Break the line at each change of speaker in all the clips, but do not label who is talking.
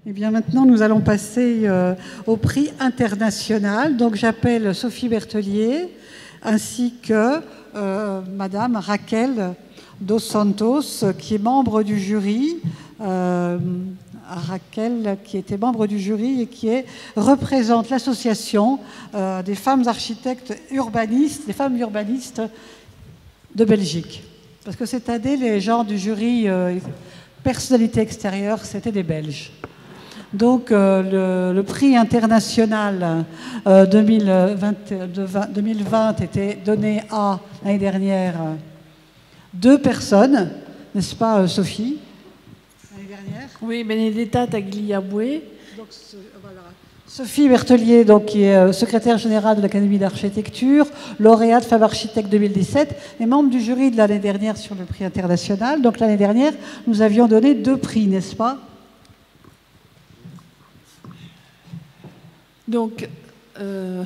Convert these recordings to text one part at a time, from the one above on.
Eh bien, maintenant, nous allons passer au prix international. Donc, j'appelle Sophie Berthelier ainsi que Madame Raquel dos Santos, qui est membre du jury. Raquel, qui était membre du jury et qui représente l'association des femmes architectes urbanistes, des femmes urbanistes de Belgique. Parce que cette année, les gens du jury personnalité extérieure, c'était des Belges. Donc le prix international 2020 était donné à, l'année dernière, 2 personnes, n'est-ce pas Sophie? L'année dernière?
Oui, Benedetta Tagliabue.
Donc, voilà. Sophie Berthelier, donc, qui est secrétaire générale de l'Académie d'architecture, lauréate Femme Architecte 2017, et membre du jury de l'année dernière sur le prix international. Donc l'année dernière, nous avions donné 2 prix, n'est-ce pas?
Donc,
c'est toujours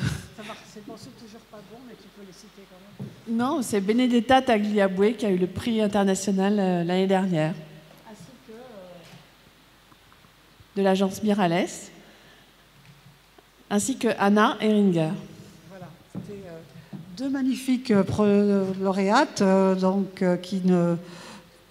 pas bon, mais tu peux les citer quand même.
Non, c'est Benedetta Tagliabue qui a eu le prix international l'année dernière.
Ainsi que
de l'agence Mirales, ainsi que Anna Heringer.
Voilà, c'était 2 magnifiques lauréates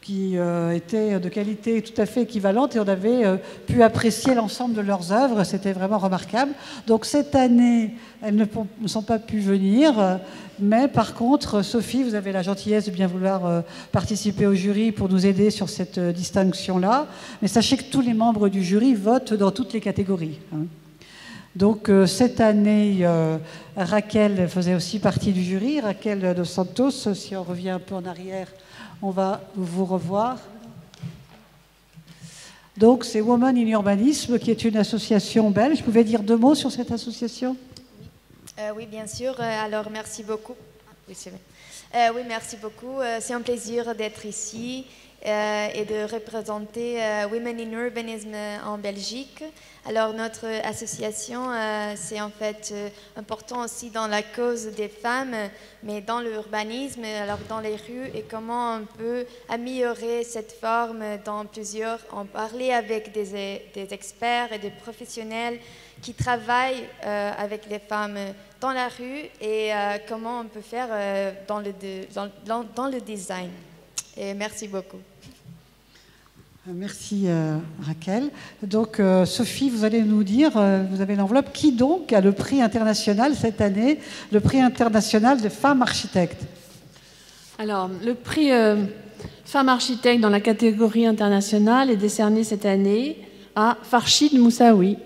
qui étaient de qualité tout à fait équivalente, et on avait pu apprécier l'ensemble de leurs œuvres. C'était vraiment remarquable. Donc cette année, elles ne sont pas pu venir, mais par contre, Sophie, vous avez la gentillesse de bien vouloir participer au jury pour nous aider sur cette distinction-là. Mais sachez que tous les membres du jury votent dans toutes les catégories, hein. Donc cette année, Raquel faisait aussi partie du jury, Raquel dos Santos. Si on revient un peu en arrière, on va vous revoir. Donc c'est Women in Urbanisme, qui est une association belge. Vous pouvez dire 2 mots sur cette association?
Oui, bien sûr. Alors merci beaucoup. Oui, c'est vrai. Oui, merci beaucoup. C'est un plaisir d'être ici et de représenter Women in Urbanism en Belgique. Alors notre association, c'est en fait important aussi dans la cause des femmes, mais dans l'urbanisme, alors dans les rues, et comment on peut améliorer cette forme dans plusieurs, en parler avec des experts et des professionnels qui travaillent avec les femmes dans la rue, et comment on peut faire dans le design. Et merci beaucoup.
Merci Raquel. Donc Sophie, vous allez nous dire, vous avez l'enveloppe, qui donc a le prix international cette année, le prix international de femmes architectes?
Alors, le prix Femmes architectes dans la catégorie internationale est décerné cette année à Farshid Moussaoui.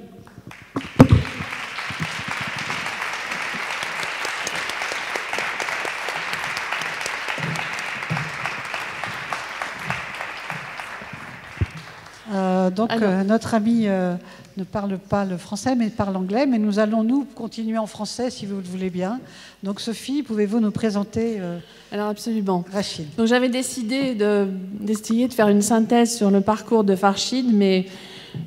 Notre ami ne parle pas le français, mais parle anglais. Mais nous allons, nous, continuer en français, si vous le voulez bien. Donc, Sophie, pouvez-vous nous présenter
Alors, absolument.
Rachid.
Donc, j'avais décidé d'essayer de faire une synthèse sur le parcours de Farshid, mais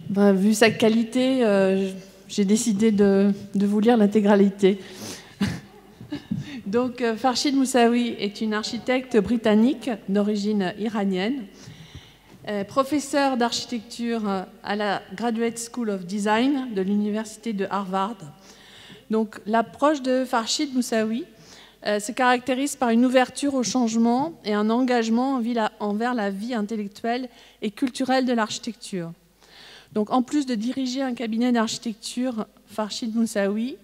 vu sa qualité, j'ai décidé de vous lire l'intégralité. Donc, Farshid Moussaoui est une architecte britannique d'origine iranienne. Professeur d'architecture à la Graduate School of Design de l'université de Harvard. Donc, l'approche de Farshid Moussaoui se caractérise par une ouverture au changement et un engagement envers la vie intellectuelle et culturelle de l'architecture. Donc, en plus de diriger un cabinet d'architecture, Farshid Moussaoui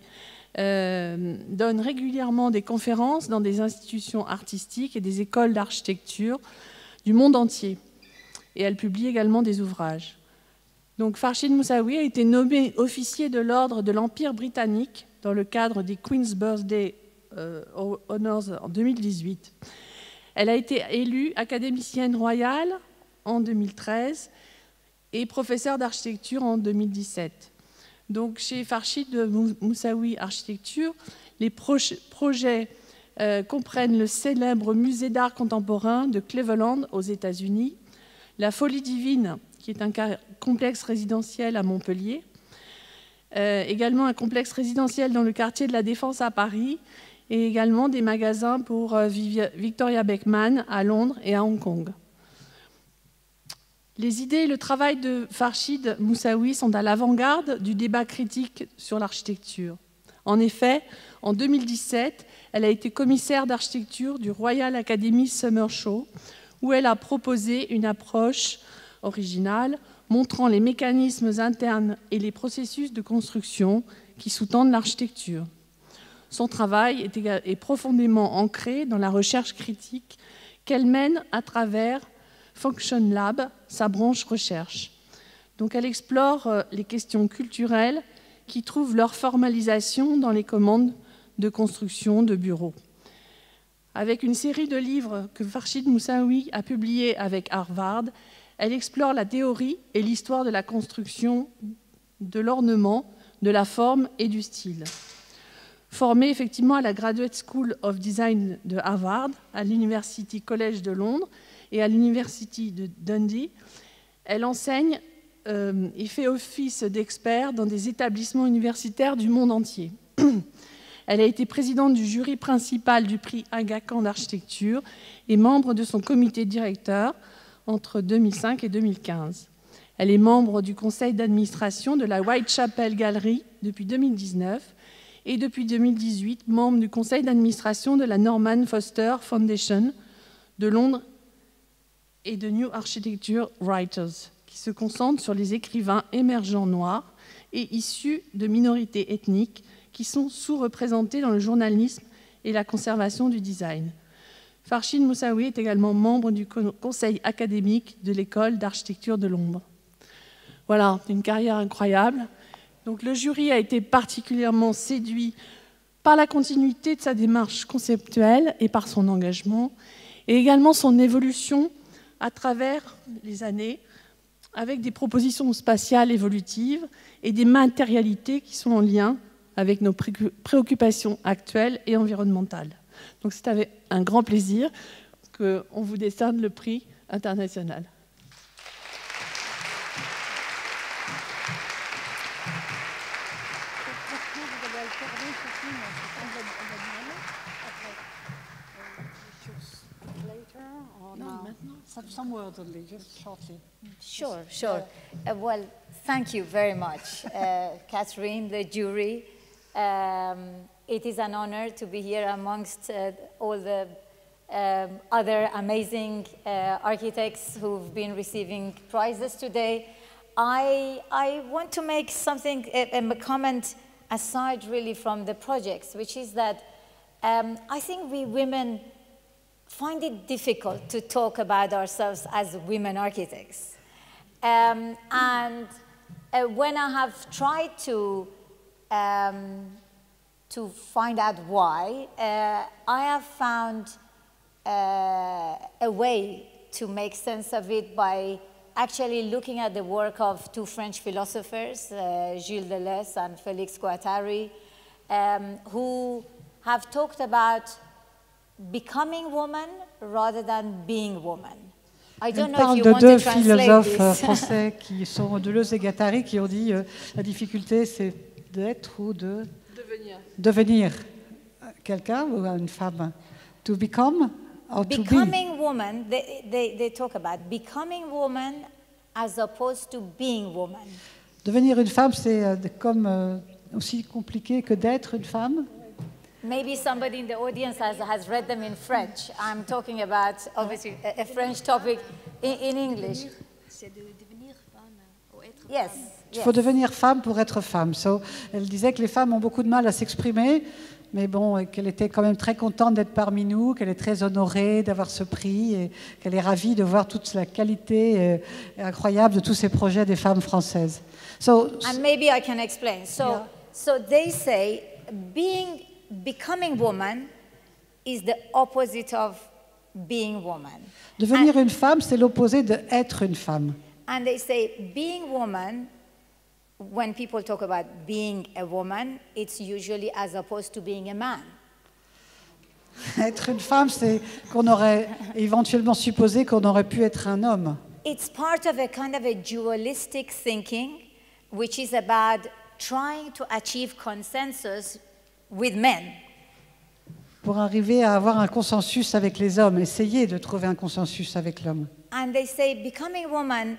donne régulièrement des conférences dans des institutions artistiques et des écoles d'architecture du monde entier. Et elle publie également des ouvrages. Donc Farshid Moussaoui a été nommé officier de l'ordre de l'Empire britannique dans le cadre des Queen's Birthday Honours en 2018. Elle a été élue académicienne royale en 2013 et professeure d'architecture en 2017. Donc chez Farshid Moussaoui Architecture, les projets comprennent le célèbre musée d'art contemporain de Cleveland aux États-Unis, la Folie Divine, qui est un complexe résidentiel à Montpellier, également un complexe résidentiel dans le quartier de la Défense à Paris, et également des magasins pour Victoria Beckham à Londres et à Hong Kong. Les idées et le travail de Farshid Moussaoui sont à l'avant-garde du débat critique sur l'architecture. En effet, en 2017, elle a été commissaire d'architecture du Royal Academy Summer Show, où elle a proposé une approche originale montrant les mécanismes internes et les processus de construction qui sous-tendent l'architecture. Son travail est profondément ancré dans la recherche critique qu'elle mène à travers Function Lab, sa branche recherche. Donc elle explore les questions culturelles qui trouvent leur formalisation dans les commandes de construction de bureaux. Avec une série de livres que Farshid Moussaoui a publiés avec Harvard, elle explore la théorie et l'histoire de la construction, de l'ornement, de la forme et du style. Formée effectivement à la Graduate School of Design de Harvard, à l'University College de Londres et à l'University de Dundee, elle enseigne et fait office d'expert dans des établissements universitaires du monde entier. Elle a été présidente du jury principal du prix Aga Khan d'architecture et membre de son comité directeur entre 2005 et 2015. Elle est membre du conseil d'administration de la Whitechapel Gallery depuis 2019 et depuis 2018, membre du conseil d'administration de la Norman Foster Foundation de Londres et de New Architecture Writers, qui se concentre sur les écrivains émergents noirs et issus de minorités ethniques qui sont sous-représentés dans le journalisme et la conservation du design. Farshid Moussaoui est également membre du conseil académique de l'école d'architecture de Londres. Voilà, une carrière incroyable. Donc, le jury a été particulièrement séduit par la continuité de sa démarche conceptuelle et par son engagement, et également son évolution à travers les années, avec des propositions spatiales évolutives et des matérialités qui sont en lien avec nos préoccupations actuelles et environnementales. Donc c'est avec un grand plaisir qu'on vous décerne le prix international.
Some words only, just shortly.
Sure, sure. Well, thank you very much, Catherine, the jury. It is an honor to be here amongst all the other amazing architects who've been receiving prizes today. I want to make something, a comment aside really from the projects, which is that I think we women find it difficult to talk about ourselves as women architects. And when I have tried to find out why, I have found a way to make sense of it by actually looking at the work of two French philosophers, Gilles Deleuze and Félix Guattari, who have talked about becoming woman rather than being woman. I don't know if you want to translate this.
Elle parle de deux philosophes français qui sont Deleuze et Guattari qui ont dit la difficulté c'est d'être ou de devenir quelqu'un ou une femme. To become or to be.
Becoming woman, they talk about becoming woman as opposed to being woman.
Devenir une femme, c'est comme aussi compliqué que d'être une femme.
Maybe somebody in the audience has read them in French. I'm talking about, obviously, a French topic in English.
C'est de devenir femme ou être
Yes.
femme.
Il faut devenir femme pour être femme. So, elle disait que les femmes ont beaucoup de mal à s'exprimer, mais bon, qu'elle était quand même très contente d'être parmi nous, qu'elle est très honorée d'avoir ce prix et qu'elle est ravie de voir toute la qualité incroyable de tous ces projets des femmes françaises. So,
And maybe I can explain. So they say becoming woman is the opposite of being woman.
Devenir une femme, c'est l'opposé de être une femme.
And they say being woman, when people talk about being a woman, it's usually as opposed to being a man.
Être une femme, c'est qu'on aurait éventuellement supposé qu'on aurait pu être un homme.
It's part of a kind of a dualistic thinking, which is about trying to achieve consensus with men.
Pour arriver à avoir un consensus avec les hommes, essayer de trouver un consensus avec l'homme.
And they say becoming woman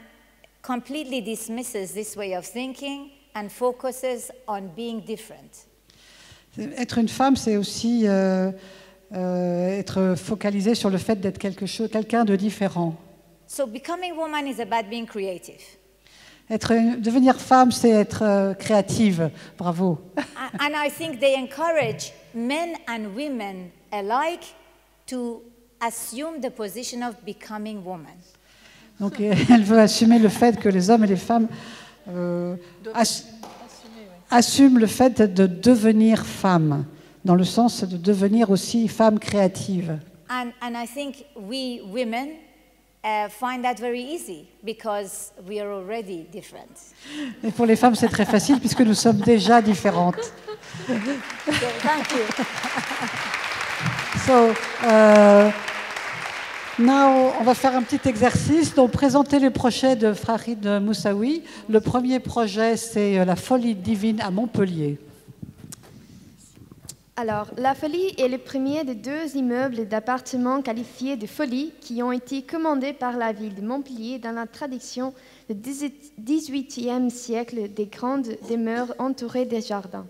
completely dismisses this way of thinking and focuses on being different.
Être une femme, c'est aussi être focalisé sur le fait d'être quelqu'un de différent.
So becoming woman is about being creative.
Devenir femme, c'est être créative. Bravo.
And I think they encourage men and women alike to assume the position of becoming woman.
Donc, elle veut assumer le fait que les hommes et les femmes assument le fait de devenir femme, dans le sens de devenir aussi femme créative.
And I think we women find that very easy because we are already different.
Et pour les femmes, c'est très facile puisque nous sommes déjà différentes.
So, thank you.
So, now, on va faire un petit exercice. Donc, présenter les projets de Farid Moussaoui. Le premier projet, c'est la Folie divine à Montpellier.
Alors, la Folie est le premier de 2 immeubles d'appartements qualifiés de folie qui ont été commandés par la ville de Montpellier dans la tradition du XVIIIe siècle des grandes demeures entourées des jardins.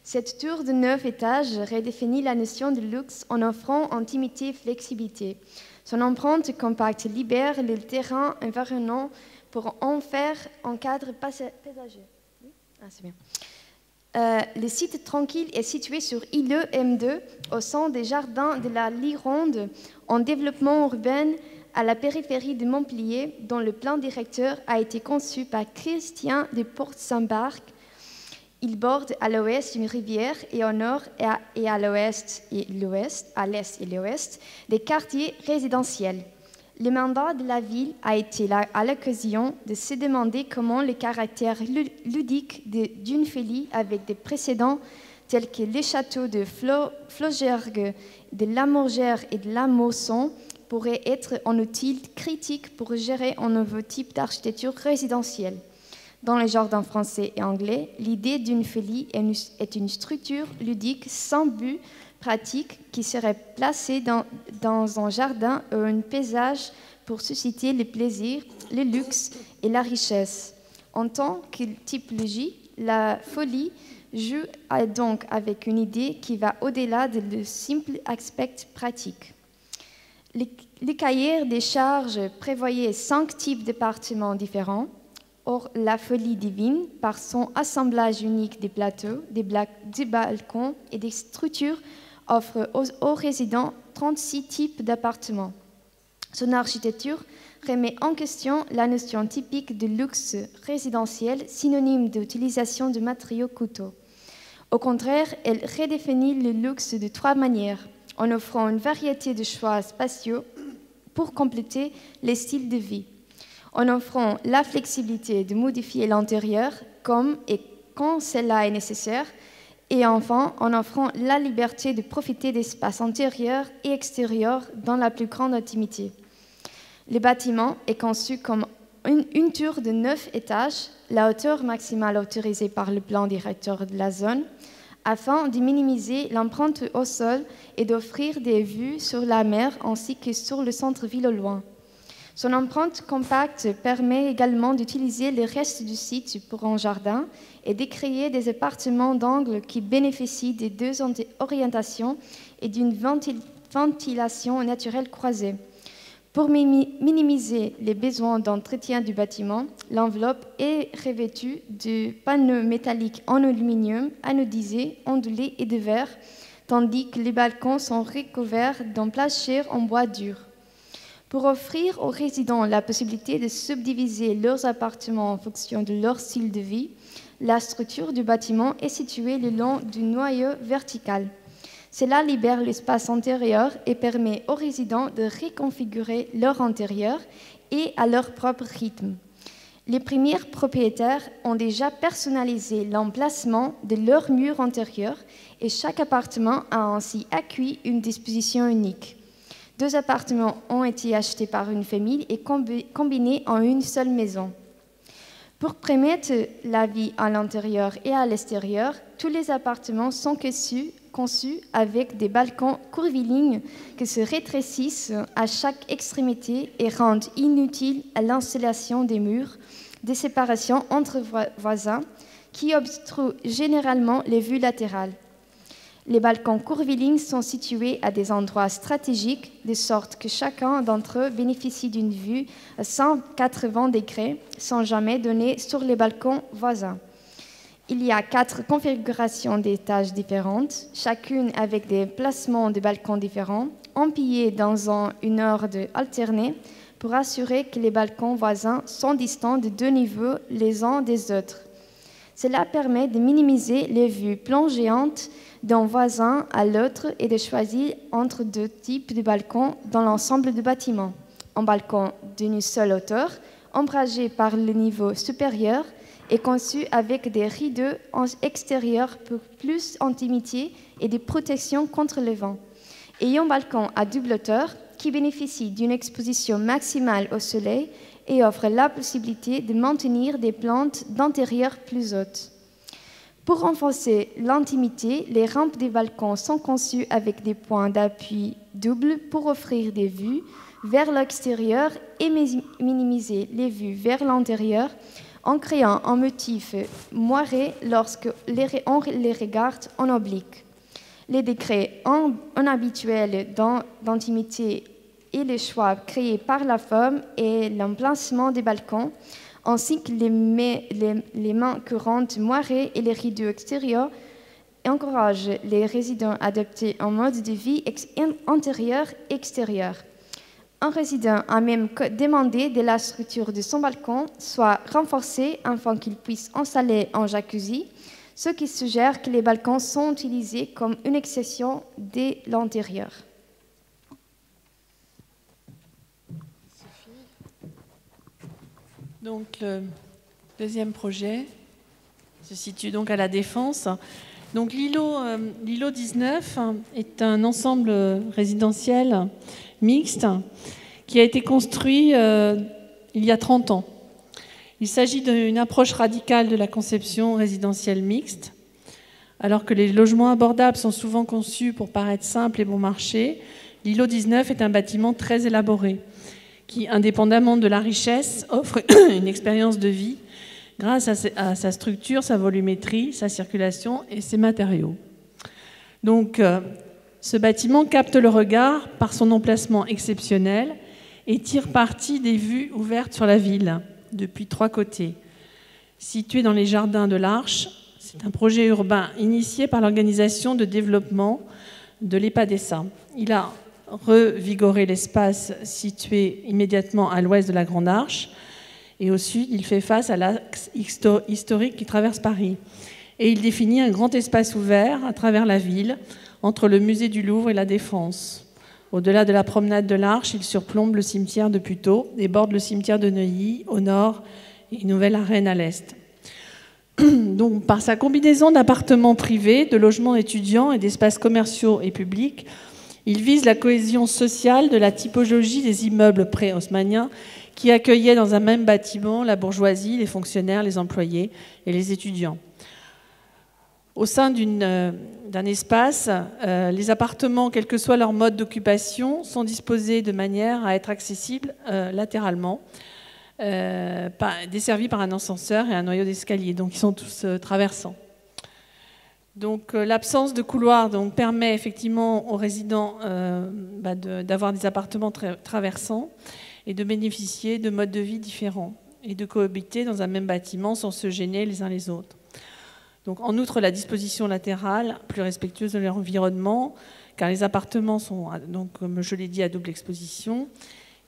Cette tour de 9 étages redéfinit la notion de luxe en offrant intimité et flexibilité. Son empreinte compacte libère le terrain environnant pour en faire un cadre paysager. Ah, c'est bien. Le site tranquille est situé sur Illeux M2, au centre des jardins de la Lironde, en développement urbain à la périphérie de Montpellier, dont le plan directeur a été conçu par Christian de Port-Saint-Barth. Il borde à l'ouest une rivière et au nord et à l'ouest et l'ouest, à l'est et l'ouest, des quartiers résidentiels. Le mandat de la ville a été à l'occasion de se demander comment le caractère ludique d'une folie avec des précédents tels que les châteaux de Flaugergue, de Lamorgère et de la Mosson pourrait être un outil critique pour gérer un nouveau type d'architecture résidentielle. Dans les jardins français et anglais, l'idée d'une folie est une structure ludique sans but pratique qui serait placée dans un jardin ou un paysage pour susciter le plaisir, le luxe et la richesse. En tant que typologie, la folie joue donc avec une idée qui va au-delà de le simple aspect pratique. Le cahier des charges prévoyait 5 types d'appartements différents. Or, la Folie divine, par son assemblage unique des plateaux, des balcons et des structures, offre aux résidents 36 types d'appartements. Son architecture remet en question la notion typique de luxe résidentiel, synonyme d'utilisation de matériaux coûteux. Au contraire, elle redéfinit le luxe de 3 manières, en offrant une variété de choix spatiaux pour compléter les styles de vie, en offrant la flexibilité de modifier l'intérieur comme et quand cela est nécessaire, et enfin en offrant la liberté de profiter d'espaces intérieurs et extérieurs dans la plus grande intimité. Le bâtiment est conçu comme une tour de 9 étages, la hauteur maximale autorisée par le plan directeur de la zone, afin de minimiser l'empreinte au sol et d'offrir des vues sur la mer ainsi que sur le centre-ville au loin. Son empreinte compacte permet également d'utiliser les restes du site pour un jardin et de créer des appartements d'angle qui bénéficient des 2 orientations et d'une ventilation naturelle croisée. Pour minimiser les besoins d'entretien du bâtiment, l'enveloppe est revêtue de panneaux métalliques en aluminium, anodisés, ondulés et de verre, tandis que les balcons sont recouverts d'un plancher en bois dur. Pour offrir aux résidents la possibilité de subdiviser leurs appartements en fonction de leur style de vie, la structure du bâtiment est située le long du noyau vertical. Cela libère l'espace intérieur et permet aux résidents de reconfigurer leur intérieur et à leur propre rythme. Les premiers propriétaires ont déjà personnalisé l'emplacement de leur mur intérieur et chaque appartement a ainsi acquis une disposition unique. 2 appartements ont été achetés par une famille et combinés en une seule maison. Pour permettre la vie à l'intérieur et à l'extérieur, tous les appartements sont conçus avec des balcons curvilignes qui se rétrécissent à chaque extrémité et rendent inutile l'installation des murs de séparation entre voisins qui obstruent généralement les vues latérales. Les balcons curvilignes sont situés à des endroits stratégiques, de sorte que chacun d'entre eux bénéficie d'une vue à 180 degrés sans jamais donner sur les balcons voisins. Il y a 4 configurations d'étages différentes, chacune avec des placements de balcons différents, empilés dans une ordre alternée pour assurer que les balcons voisins sont distants de 2 niveaux les uns des autres. Cela permet de minimiser les vues plongeantes d'un voisin à l'autre et de choisir entre 2 types de balcons dans l'ensemble du bâtiment. Un balcon d'une seule hauteur, ombragé par le niveau supérieur et conçu avec des rideaux extérieurs pour plus d'intimité et de protection contre le vent. Et un balcon à double hauteur qui bénéficie d'une exposition maximale au soleil et offre la possibilité de maintenir des plantes d'intérieur plus hautes. Pour renforcer l'intimité, les rampes des balcons sont conçues avec des points d'appui doubles pour offrir des vues vers l'extérieur et minimiser les vues vers l'intérieur en créant un motif moiré lorsque on les regarde en oblique. Les degrés inhabituels d'intimité et les choix créés par la forme et l'emplacement des balcons, ainsi que les mains courantes moirées et les rideaux extérieurs, encouragent les résidents à adopter un mode de vie intérieur-extérieur. Un résident a même demandé que la structure de son balcon soit renforcée afin qu'il puisse installer un jacuzzi, ce qui suggère que les balcons sont utilisés comme une exception de l'intérieur.
Donc, le deuxième projet se situe donc à La Défense. Donc, l'îlot 19 est un ensemble résidentiel mixte qui a été construit il y a 30 ans. Il s'agit d'une approche radicale de la conception résidentielle mixte. Alors que les logements abordables sont souvent conçus pour paraître simples et bon marché, l'îlot 19 est un bâtiment très élaboré qui, indépendamment de la richesse, offre une expérience de vie grâce à sa structure, sa volumétrie, sa circulation et ses matériaux. Donc, ce bâtiment capte le regard par son emplacement exceptionnel et tire parti des vues ouvertes sur la ville depuis 3 côtés. Situé dans les jardins de l'Arche, c'est un projet urbain initié par l'organisation de développement de l'EPADESA. Il a revigoré l'espace situé immédiatement à l'ouest de la Grande Arche et au sud, il fait face à l'axe historique qui traverse Paris. Et il définit un grand espace ouvert à travers la ville entre le musée du Louvre et la Défense. Au-delà de la promenade de l'Arche, il surplombe le cimetière de Puteaux et borde le cimetière de Neuilly au nord et une nouvelle arène à l'est. Donc, par sa combinaison d'appartements privés, de logements étudiants et d'espaces commerciaux et publics, il vise la cohésion sociale de la typologie des immeubles pré-haussmanniens qui accueillaient dans un même bâtiment la bourgeoisie, les fonctionnaires, les employés et les étudiants. Au sein d'un espace, les appartements, quel que soit leur mode d'occupation, sont disposés de manière à être accessibles latéralement, desservis par un ascenseur et un noyau d'escalier. Donc, ils sont tous traversants. Donc, l'absence de couloir permet effectivement aux résidents d'avoir des appartements traversants et de bénéficier de modes de vie différents et de cohabiter dans un même bâtiment sans se gêner les uns les autres. Donc, en outre, la disposition latérale, plus respectueuse de l'environnement, car les appartements sont, donc, comme je l'ai dit, à double exposition,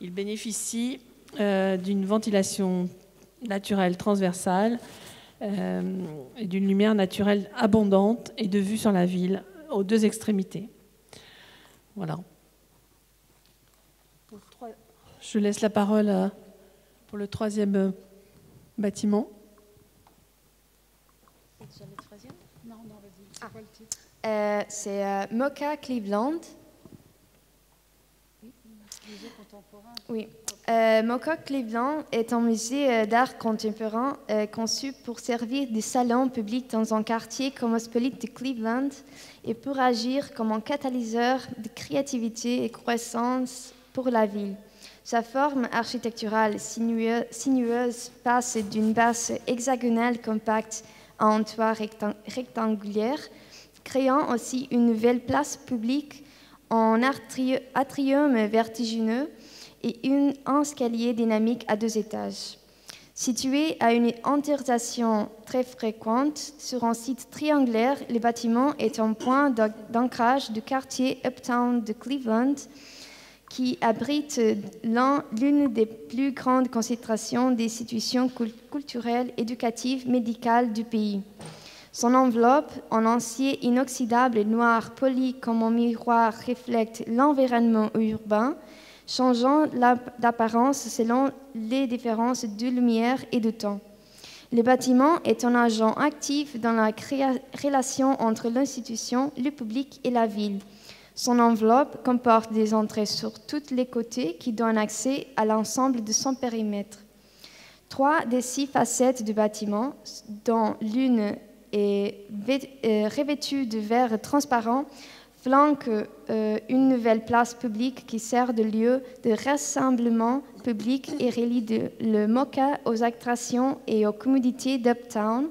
ils bénéficient d'une ventilation naturelle transversale, et d'une lumière naturelle abondante et de vue sur la ville aux 2 extrémités. Voilà. Je laisse la parole pour le 3e bâtiment.
C'est Mocha Cleveland. Oui. MoCA Cleveland est un musée d'art contemporain conçu pour servir de salon public dans un quartier cosmopolite de Cleveland et pour agir comme un catalyseur de créativité et croissance pour la ville. Sa forme architecturale sinueuse passe d'une base hexagonale compacte à un toit rectangulaire, créant aussi une nouvelle place publique en atrium vertigineux et un escalier dynamique à 2 étages. Situé à une intersection très fréquente sur un site triangulaire, le bâtiment est un point d'ancrage du quartier Uptown de Cleveland qui abrite l'une des plus grandes concentrations d'institutions culturelles, éducatives, médicales du pays. Son enveloppe, en acier inoxydable noir poli comme un miroir, reflète l'environnement urbain, changeant d'apparence selon les différences de lumière et de temps. Le bâtiment est un agent actif dans la relation entre l'institution, le public et la ville. Son enveloppe comporte des entrées sur tous les côtés qui donnent accès à l'ensemble de son périmètre. 3 des 6 facettes du bâtiment, dont l'une est revêtue de verre transparent, flanque une nouvelle place publique qui sert de lieu de rassemblement public et relie le MoCA aux attractions et aux commodités d'Uptown,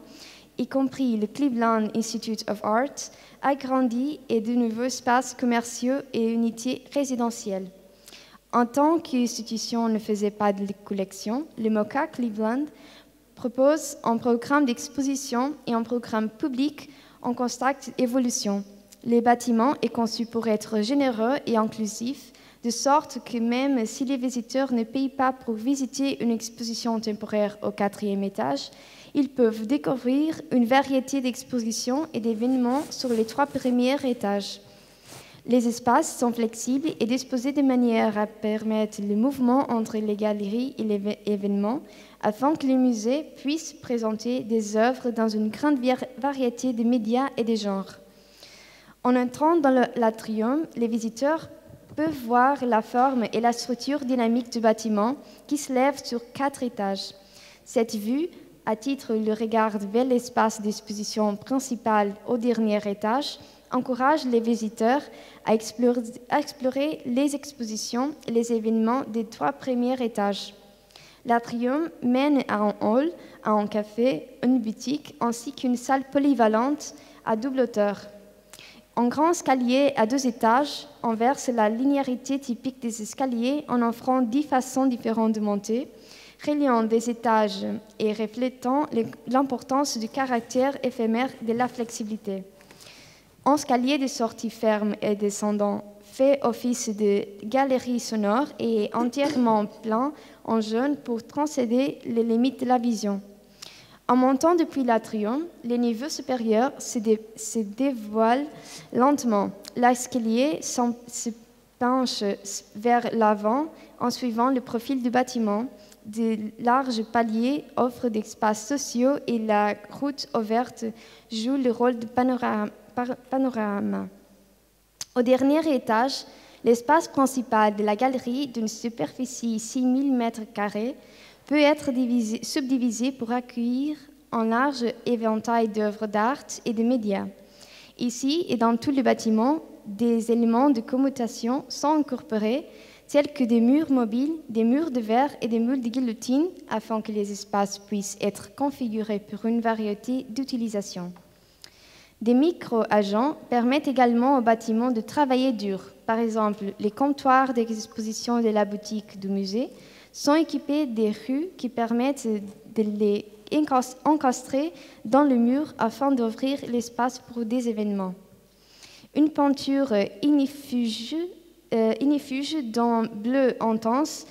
y compris le Cleveland Institute of Art, agrandi et de nouveaux espaces commerciaux et unités résidentielles. En tant qu'institution ne faisait pas de collection, le MoCA Cleveland propose un programme d'exposition et un programme public en constante évolution. Le bâtiment est conçu pour être généreux et inclusif, de sorte que même si les visiteurs ne payent pas pour visiter une exposition temporaire au 4e étage, ils peuvent découvrir une variété d'expositions et d'événements sur les 3 premiers étages. Les espaces sont flexibles et disposés de manière à permettre le mouvement entre les galeries et les événements, afin que le musée puisse présenter des œuvres dans une grande variété de médias et de genres. En entrant dans l'atrium, les visiteurs peuvent voir la forme et la structure dynamique du bâtiment qui se lève sur 4 étages. Cette vue attire le regard vers l'espace d'exposition principal au dernier étage, encourage les visiteurs à explorer les expositions et les événements des 3 premiers étages. L'atrium mène à un hall, à un café, une boutique ainsi qu'une salle polyvalente à double hauteur. Un grand escalier à 2 étages inverse la linéarité typique des escaliers en offrant 10 façons différentes de monter, reliant des étages et reflétant l'importance du caractère éphémère de la flexibilité. Un escalier de sortie ferme et descendant fait office de galerie sonore et est entièrement plein en jaune pour transcender les limites de la vision. En montant depuis l'atrium, les niveaux supérieurs se dévoilent lentement. L'escalier se penche vers l'avant en suivant le profil du bâtiment. De larges paliers offrent des espaces sociaux et la route ouverte joue le rôle de panorama. Au dernier étage, l'espace principal de la galerie, d'une superficie de 6 000 m², peut être subdivisé pour accueillir un large éventail d'œuvres d'art et de médias. Ici et dans tout le bâtiment, des éléments de commutation sont incorporés, tels que des murs mobiles, des murs de verre et des murs de guillotine, afin que les espaces puissent être configurés pour une variété d'utilisations. Des micro-agents permettent également au bâtiment de travailler dur. Par exemple, les comptoirs d'exposition de la boutique du musée sont équipés des rues qui permettent de les encastrer dans le mur afin d'ouvrir l'espace pour des événements. Une peinture inifuge d'un bleu intense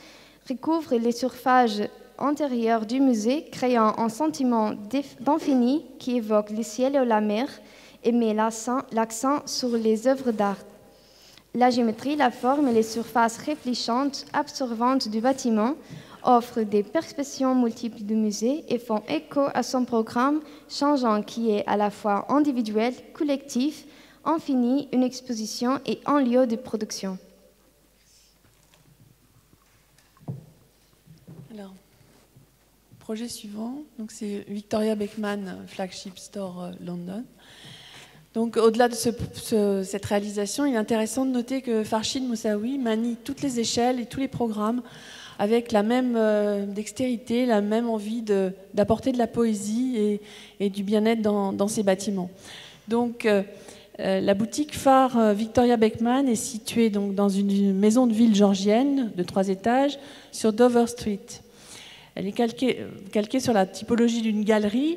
recouvre les surfaces antérieures du musée, créant un sentiment d'infini qui évoque le ciel ou la mer et met l'accent sur les œuvres d'art. La géométrie, la forme et les surfaces réfléchissantes, absorbantes du bâtiment offrent des perceptions multiples du musée et font écho à son programme changeant qui est à la fois individuel, collectif, infini, une exposition et un lieu de production.
projet suivant, c'est Victoria Beckman Flagship Store London. Donc, au-delà de cette réalisation, il est intéressant de noter que Farshid Moussaoui manie toutes les échelles et tous les programmes avec la même dextérité, la même envie d'apporter de la poésie et du bien-être dans ses bâtiments. Donc, la boutique phare Victoria Beckman est située donc, dans une maison de ville georgienne de 3 étages sur Dover Street. Elle est calquée sur la typologie d'une galerie.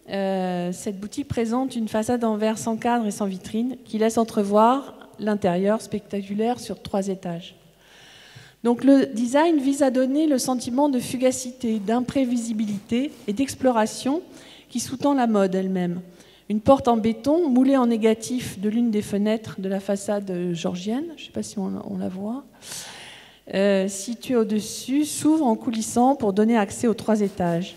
Cette boutique présente une façade en verre sans cadre et sans vitrine qui laisse entrevoir l'intérieur spectaculaire sur 3 étages. Donc le design vise à donner le sentiment de fugacité, d'imprévisibilité et d'exploration qui sous-tend la mode elle-même. Une porte en béton moulée en négatif de l'une des fenêtres de la façade georgienne, je ne sais pas si on la voit, située au-dessus, s'ouvre en coulissant pour donner accès aux 3 étages.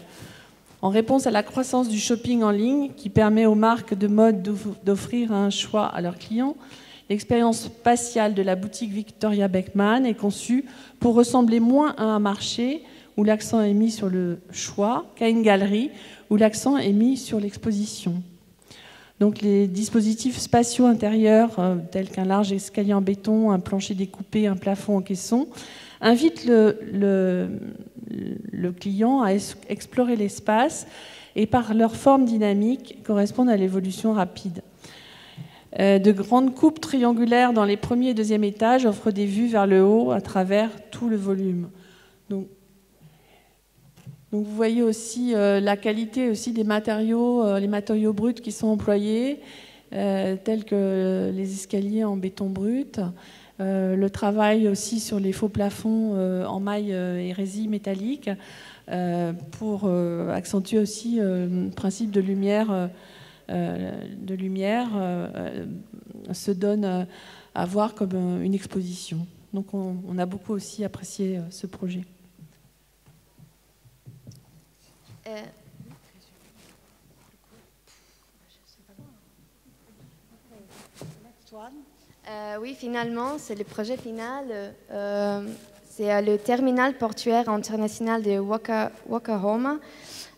En réponse à la croissance du shopping en ligne qui permet aux marques de mode d'offrir un choix à leurs clients, l'expérience spatiale de la boutique Victoria Beckman est conçue pour ressembler moins à un marché où l'accent est mis sur le choix qu'à une galerie où l'accent est mis sur l'exposition. Donc les dispositifs spatiaux intérieurs, tels qu'un large escalier en béton, un plancher découpé, un plafond en caisson, invitent le client à explorer l'espace et par leur forme dynamique correspondent à l'évolution rapide. De grandes coupes triangulaires dans les premiers et deuxième étages offrent des vues vers le haut à travers tout le volume. Donc vous voyez aussi la qualité aussi des matériaux, les matériaux bruts qui sont employés, tels que les escaliers en béton brut, le travail aussi sur les faux plafonds en maille et résille métallique pour accentuer aussi le principe de lumière. Se donne à voir comme une exposition. Donc on a beaucoup aussi apprécié ce projet.
Oui, finalement, c'est le projet final. C'est le terminal portuaire international de Wakahoma.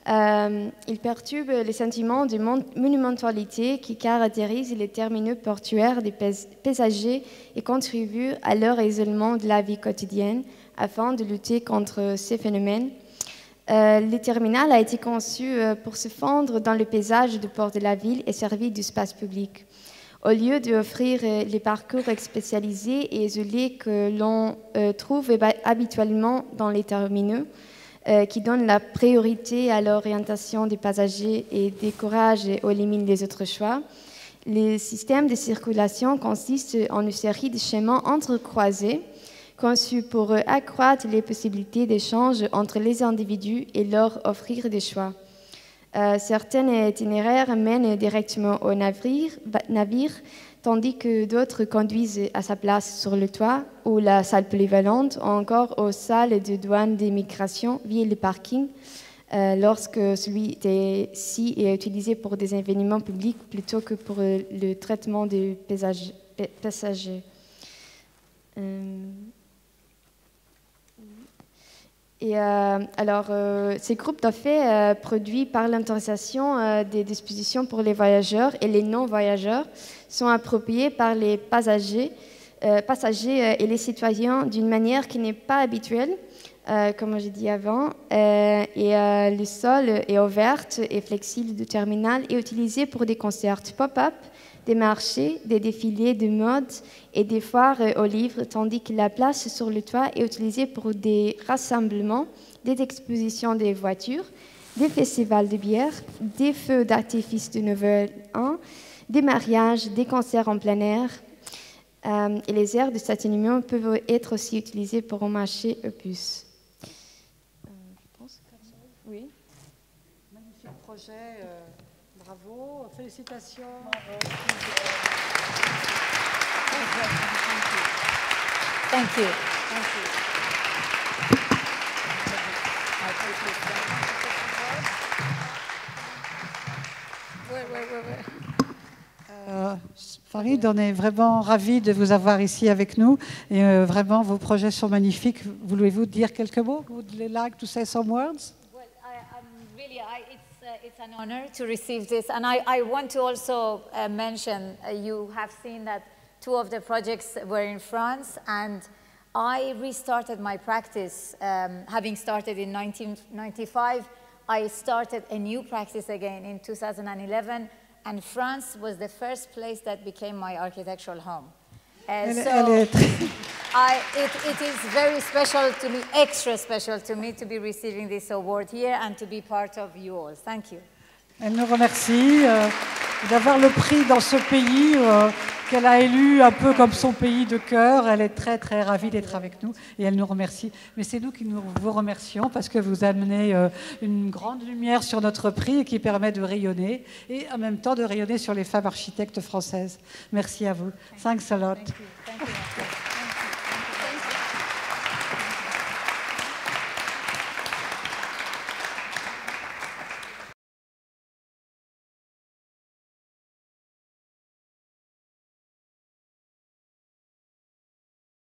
Il perturbe les sentiments de monumentalité qui caractérisent les terminaux portuaires des passagers et contribue à leur isolement de la vie quotidienne afin de lutter contre ces phénomènes. Le terminal a été conçu pour se fondre dans le paysage du port de la ville et servir d'espace public. Au lieu d'offrir les parcours spécialisés et isolés que l'on trouve habituellement dans les terminaux, qui donnent la priorité à l'orientation des passagers et découragent ou éliminent les autres choix, le système de circulation consiste en une série de chemins entrecroisés conçus pour accroître les possibilités d'échange entre les individus et leur offrir des choix. Certains itinéraires mènent directement au navire, tandis que d'autres conduisent à sa place sur le toit ou la salle polyvalente, ou encore aux salles de douane d'immigration via le parking, lorsque celui-ci est utilisé pour des événements publics plutôt que pour le traitement des passagers. Ces groupes d'affaires produits par l'autorisation des dispositions pour les voyageurs et les non-voyageurs sont appropriés par les passagers et les citoyens d'une manière qui n'est pas habituelle, comme j'ai dit avant. Le sol est ouvert et flexible du terminal est utilisé pour des concerts pop-up, des marchés, des défilés de mode et des foires aux livres, tandis que la place sur le toit est utilisée pour des rassemblements, des expositions des voitures, des festivals de bière, des feux d'artifice de Nouvel An, des mariages, des concerts en plein air. Et les aires de stationnement peuvent être aussi utilisées pour un marché aux puces. Je pense que oui.
Magnifique projet. Bravo, félicitations.
Thank you.
Farid, on est vraiment ravis de vous avoir ici avec nous. Et vraiment, vos projets sont magnifiques. Voulez-vous dire quelques mots? Would you like to say some words?
Well, I it's an honor to receive this. And I want to also mention, you have seen that 2 of the projects were in France, and I restarted my practice, having started in 1995. I started a new practice again in 2011, and France was the first place that became my architectural home. It is very special to me, extra special to me, to be receiving this award here and to be part of you all. Thank you.
Elle nous remercie d'avoir le prix dans ce pays qu'elle a élu un peu comme son pays de cœur. Elle est très, très ravie d'être avec nous et elle nous remercie. Mais c'est nous qui vous remercions parce que vous amenez une grande lumière sur notre prix qui permet de rayonner et en même temps de rayonner sur les femmes architectes françaises. Merci à vous. Thanks a lot.
Thank you. Thank you.